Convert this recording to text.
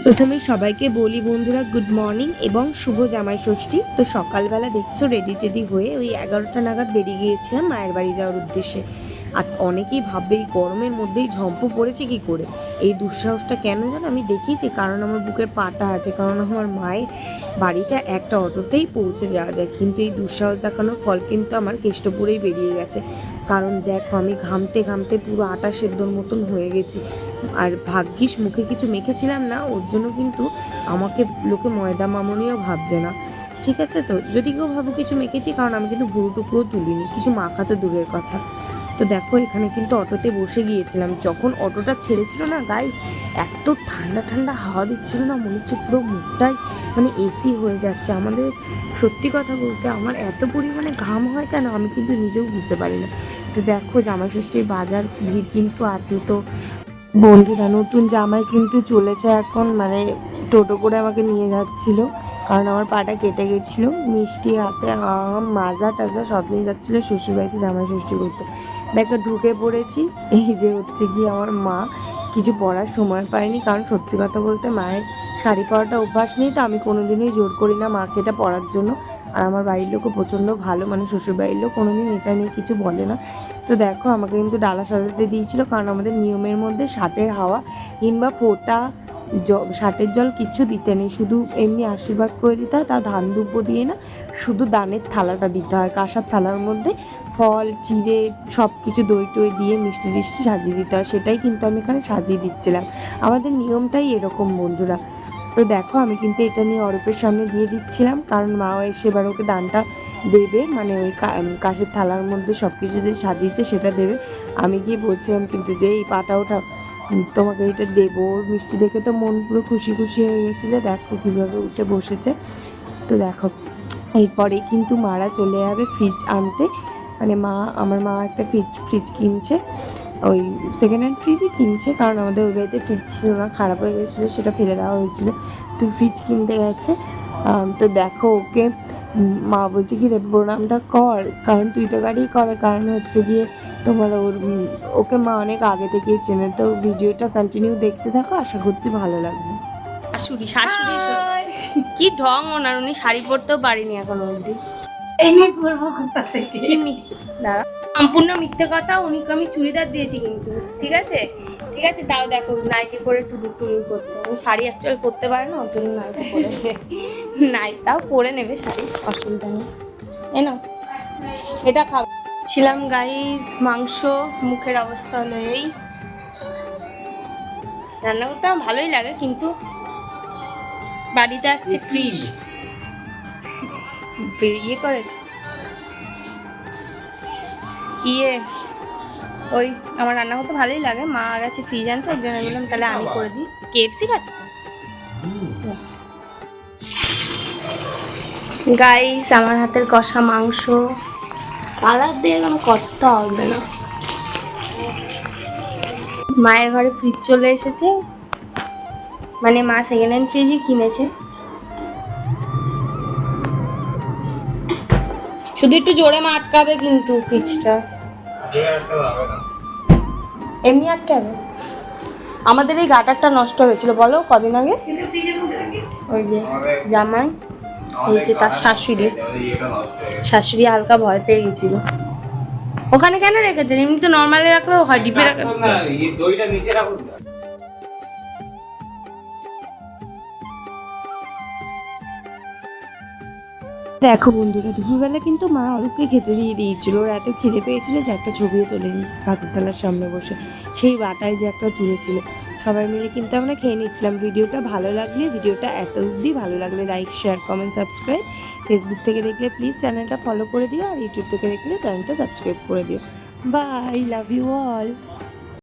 প্রথমে সবাইকে বলি বন্ধুরা গুড মর্নিং এবং শুভ জামাই ষষ্ঠী। তো সকালবেলা দেখছো রেডি টেডি হয়ে ওই 11টা নাগাদ বেরিয়ে গিয়েছিলাম মায়ের বাড়ি যাওয়ার উদ্দেশ্যে। আর অনেকেই ভাববে এই গরমের মধ্যেই ঝম্পু পড়েছে কি করে, এই দুঃসাহসটা কেন জানো? আমি দেখিয়েছি কারণ আমার বুকের পাটা আছে, কারণ আমার মায়ের বাড়িটা একটা অটোতেই পৌঁছে যাওয়া যায়, কিন্তু এই দুঃসাহস দেখানোর ফল কিন্তু আমার কেষ্টপুরেই বেরিয়ে গেছে। কারণ দেখো আমি ঘামতে ঘামতে পুরো আটা সেদ্ধর মতন হয়ে গেছি। আর ভাগ্যিস মুখে কিছু মেখেছিলাম না, ওর জন্য কিন্তু আমাকে লোকে ময়দা মামনিও ভাবছে না। ঠিক আছে, তো যদি কেউ ভাবো কিছু মেখেছি, কারণ আমি কিন্তু ভুরুটুকুও তুলিনি, কিছু মাখা তো দূরের কথা। তো দেখো এখানে কিন্তু অটোতে বসে গিয়েছিলাম, যখন অটোটা ছেড়েছিল না গাইস, এত ঠান্ডা ঠান্ডা হাওয়া দিচ্ছিল না, মনে হচ্ছে পুরো মুখটাই মানে এসি হয়ে যাচ্ছে আমাদের। সত্যি কথা বলতে আমার এত পরিমাণে ঘাম হয় কেন আমি কিন্তু নিজেও বুঝতে পারি না। তো দেখো জামাই ষষ্ঠীর বাজার ভিড় কিন্তু আছে। তো বন্ধুরা নতুন জামাই কিন্তু চলেছে এখন, মানে টোটো করে আমাকে নিয়ে যাচ্ছিল, কারণ আমার পাটা কেটে গেছিলো। মিষ্টি হাতে আম মাজা টাজা সব নিয়ে যাচ্ছিলো শ্বশুরবাড়িতে জামাই ষষ্ঠী করতে। দেখো ঢুকে পড়েছি, এই যে হচ্ছে গিয়ে আমার মা। কিছু পরার সময় পায়নি, কারণ সত্যি কথা বলতে মায়ের শাড়ি পরাটা অভ্যাস নেই, তো আমি কোনোদিনই জোর করি না মাকে এটা পরার জন্য। আর আমার বাড়ির লোকও প্রচণ্ড ভালো, মানে শ্বশুরবাড়ির লোক কোনোদিন এটা নিয়ে কিছু বলে না। তো দেখো আমাকে কিন্তু ডালা সাজাতে দিয়েছিল, কারণ আমাদের নিয়মের মধ্যে ষাটের হাওয়া কিংবা ফোঁটা ষাটের জল কিচ্ছু দিতে নেই, শুধু এমনি আশীর্বাদ করে দিতে হয়। তা ধান দুব্য দিয়ে না, শুধু দানের থালাটা দিতে হয়, কাঁসার থালার মধ্যে ফল চিড়ে সব কিছু দই টই দিয়ে মিষ্টি টিষ্টি সাজিয়ে দিতে হয়। সেটাই কিন্তু আমি এখানে সাজিয়ে দিচ্ছিলাম, আমাদের নিয়মটাই এরকম বন্ধুরা। তো দেখো আমি কিন্তু এটা নিয়ে অরূপের সামনে দিয়ে দিচ্ছিলাম, কারণ মাও এসে এবার ওকে দানটা দেবে, মানে ওই কাঁসের থালার মধ্যে সব কিছু যে সাজিয়েছে সেটা দেবে। আমি গিয়ে বলছিলাম কিন্তু যে এই পাটা ওঠা, তোমাকে এটা দেবো। ওর মিষ্টি দেখে তো মন পুরো খুশি খুশি হয়ে গেছিলো, দেখো কীভাবে উঠে বসেছে। তো দেখো এরপরে কিন্তু মারা চলে যাবে ফ্রিজ আনতে, মানে আমার মা একটা ফ্রিজ কিনছে, ওই সেকেন্ড হ্যান্ড ফ্রিজই কিনছে, কারণ আমাদের ওই বাড়িতে ফ্রিজ ছিল না, খারাপ হয়ে গেছিলো, সেটা ফেলে দেওয়া হয়েছিল। তো ফ্রিজ কিনতে গেছে। তো দেখো ওকে মা বলছে কি রে প্রণামটা কর, কারণ তুই তো গাড়ি করে, কারণ হচ্ছে গিয়ে তোমার ওকে মা অনেক আগে থেকেই চেনে। তো ভিডিওটা কন্টিনিউ দেখতে থাকো, আশা করছি ভালো লাগবে। শাশুড়ি শাশুড়ি কি ঢং ওনার, উনি শাড়ি পরতেও পারিনি এখন অবধি। সম্পূর্ণ মিথ্যে কথা, উনিকে আমি চুড়িদার দিয়েছি কিন্তু, ঠিক আছে ঠিক আছে, তাও দেখো নাইটি পরে টুডু টুডু করছে। উনি শাড়ি অ্যাকচুয়ালি পরতে পারে না, ওর জন্য নাইটি পরে নাইটটাও পরে নেবে, শাড়ি অসুবিধা নেই। এনো এটা খাবো ছিলাম গাইস, মাংস, মুখের অবস্থা হলো এই। রান্না করতে আমার ভালোই লাগে, কিন্তু বাড়িতে আসছে ফ্রিজ ইয়ে করেছে ওই আমার রান্না করতে ভালোই লাগে, মা গেছে ফ্রিজ আনছে, ওই জন্য বললাম তাহলে আমি করে দিই। কেএফসি খাচ্ছি গাইস, আমার হাতের কষা মাংস, কালার দিয়ে এরকম করতে হবে না। মায়ের ঘরে ফ্রিজ চলে এসেছে, মানে মা সেকেন্ড হ্যান্ড ফ্রিজই কিনেছে। শুধু একটু জোরে মা আটকাবে কিন্তু ফ্রিজটা, এমনি আটকাবে। আমাদের এই গাটারটা নষ্ট হয়েছিল বলো কদিন আগে, ওই যে জামাই, এই যে তার শাশুড়ি হালকা ভয় পেয়ে গেছিল। ওখানে কেন রেখেছেন? এমনি তো নর্মালি রাখলেও হয়, ডিপে রাখলে। দেখো বন্ধুরা দুপুরবেলা কিন্তু মা অরূপকে খেতে দিয়ে দিয়েছিল, ওর এত খিদে পেয়েছিল যে একটা ছবিও তোলেনি ঠাকুর থালার সামনে বসে, সেই বাটায় যে একটা তুলেছিল। সবাই মিলে কিন্তু আমরা খেয়ে নিচ্ছিলাম। ভিডিওটা ভালো লাগলে, ভিডিওটা এত অবধি ভালো লাগলে like share comment subscribe. Facebook থেকে দেখলে প্লিজ চ্যানেলটা ফলো করে দিও, আর ইউটিউব থেকে দেখলে চ্যানেলটা সাবস্ক্রাইব করে দিও। Bye, love you all.